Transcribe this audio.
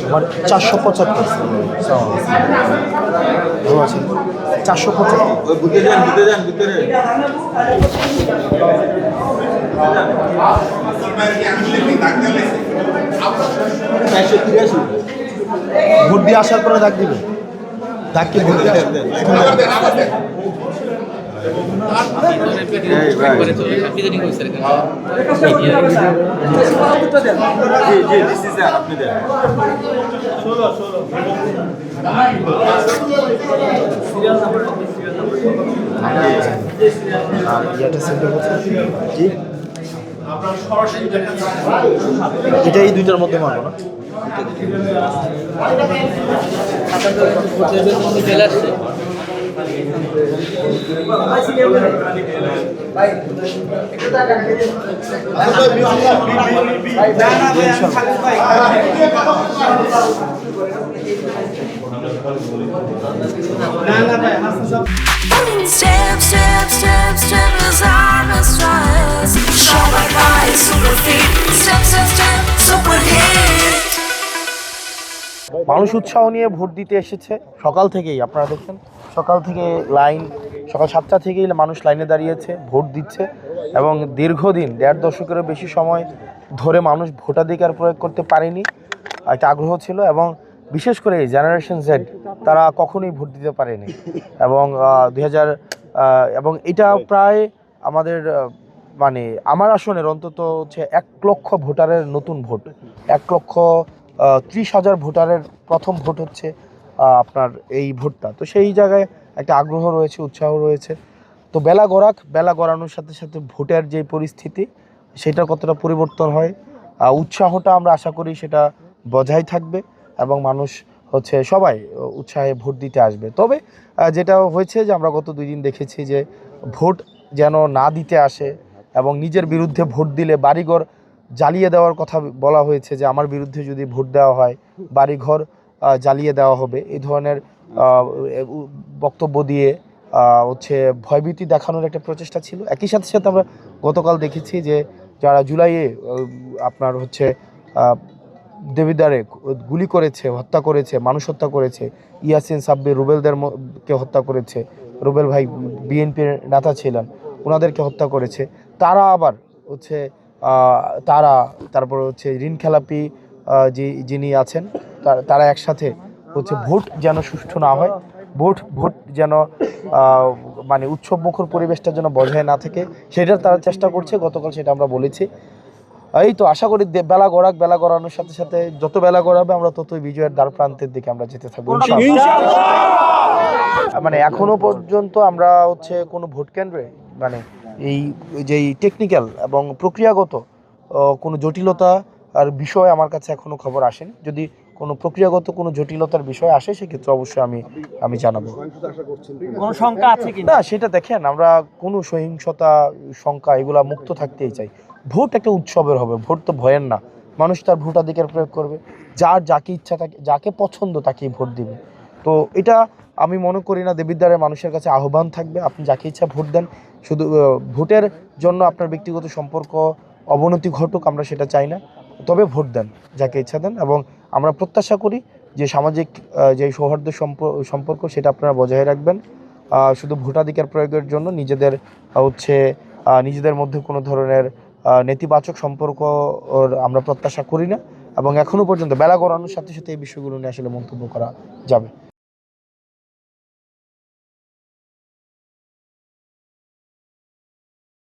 আমার 475 ভালো আছে 475 ভোট দিয়ে আসার পরে ডাক দিবে ডাক কি ভোট এটা এই দুইটার মধ্যে মারবো না চলে আসছে Step, step, step, step as I'm a stride. Show my body, super feet. Step, step, step, super hit. মানুষ উৎসাহ নিয়ে ভোট দিতে এসেছে সকাল থেকেই আপনারা দেখছেন সকাল থেকে লাইন সকাল 7টা থেকেই মানুষ লাইনে দাঁড়িয়েছে ভোট দিচ্ছে এবং দীর্ঘদিন 1.5 দশকেরও বেশি সময় ধরে মানুষ ভোটাধিকার প্রয়োগ করতে পারেনি একটা আগ্রহ ছিল এবং বিশেষ করে জেনারেশন জেড তারা কখনোই ভোট দিতে পারেনি এবং 2000 এবং এটা প্রায় আমাদের মানে আমার আসনের অন্তত হচ্ছে 1 লক্ষ ভোটারের নতুন ভোট 1,30,000 ভোটারের প্রথম ভোট হচ্ছে আপনার এই ভোটটা তো সেই জায়গায় একটা আগ্রহ রয়েছে উৎসাহ রয়েছে তো বেলা গড়ানোর সাথে সাথে ভোটের যে পরিস্থিতি সেটা কতটা পরিবর্তন হয় উৎসাহটা আমরা আশা করি সেটা বজায় থাকবে এবং মানুষ হচ্ছে সবাই উৎসাহে ভোট দিতে আসবে তবে যেটা হয়েছে যে আমরা গত 2 দিন দেখেছি যে ভোট যেন না দিতে আসে এবং নিজের বিরুদ্ধে ভোট দিলে বাড়িঘর জ্বালিয়ে দেওয়ার কথা বলা হয়েছে যে আমার বিরুদ্ধে যদি ভোট দেওয়া হয় বাড়িঘর জ্বালিয়ে দেওয়া হবে এই ধরনের বক্তব্য দিয়ে হচ্ছে ভয়ভীতি দেখানোর একটা প্রচেষ্টা ছিল একই সাথে সাথে আমরা গতকাল দেখেছি যে যারা জুলাইয়ে আপনার হচ্ছে দেবিদ্বারে গুলি করেছে হত্যা করেছে মানুষ হত্যা করেছে ইয়াসিন সাব্বির রুবেলদেরকে হত্যা করেছে রুবেল ভাই বিএনপির নেতা ছিলেন ওনাদেরকে হত্যা করেছে তারা আবার হচ্ছে তারপর হচ্ছে ঋণ খেলাপি যিনি আছেন তারা একসাথে হচ্ছে ভোট যেন সুষ্ঠু না হয় ভোট যেন মানে উৎসবমুখর পরিবেশটার জন্য বজায় না থাকে সেটার তারা চেষ্টা করছে গতকাল সেটা আমরা বলেছি এই তো আশা করি বেলা গড়ানোর সাথে সাথে যত বেলা গড়াবে আমরা ততই বিজয়ের দ্বার প্রান্তের দিকে আমরা যেতে থাকবো মানে এখনো পর্যন্ত আমরা হচ্ছে কোনো ভোট কেন্দ্রে মানে এই যেই টেকনিক্যাল এবং প্রক্রিয়াগত কোনো জটিলতা আর বিষয় আমার কাছে এখনো খবর আসেনি যদি কোনো প্রক্রিয়াগত কোনো জটিলতার বিষয় আসে সেক্ষেত্রে অবশ্যই আমি জানাবো কোনো শঙ্কা আছে কি না সেটা দেখেন আমরা কোনো সহিংসতা শঙ্কা এগুলা মুক্ত থাকতেই চাই ভোট একটা উৎসবের হবে ভোট তো ভয়ের না মানুষ তার ভোটাধিকার প্রয়োগ করবে যাকে ইচ্ছা থাকে যাকে পছন্দ তাকেই ভোট দিবে তো এটা আমি মনে করি না দেবিদ্বারের মানুষের কাছে আহ্বান থাকবে আপনি যাকে ইচ্ছা ভোট দেন শুধু ভোটের জন্য আপনার ব্যক্তিগত সম্পর্ক অবনতি ঘটুক আমরা সেটা চাই না তবে ভোট দেন যাকে ইচ্ছা দেন এবং আমরা প্রত্যাশা করি যে সামাজিক যে সৌহার্দ্য সম্পর্ক সেটা আপনারা বজায় রাখবেন শুধু ভোটাধিকার প্রয়োগের জন্য নিজেদের মধ্যে কোনো ধরনের নেতিবাচক সম্পর্ক আমরা প্রত্যাশা করি না এবং এখনো পর্যন্ত বেলা গড়ানোর সাথে সাথে এই বিষয়গুলো নিয়ে আসলে মন্তব্য করা যাবে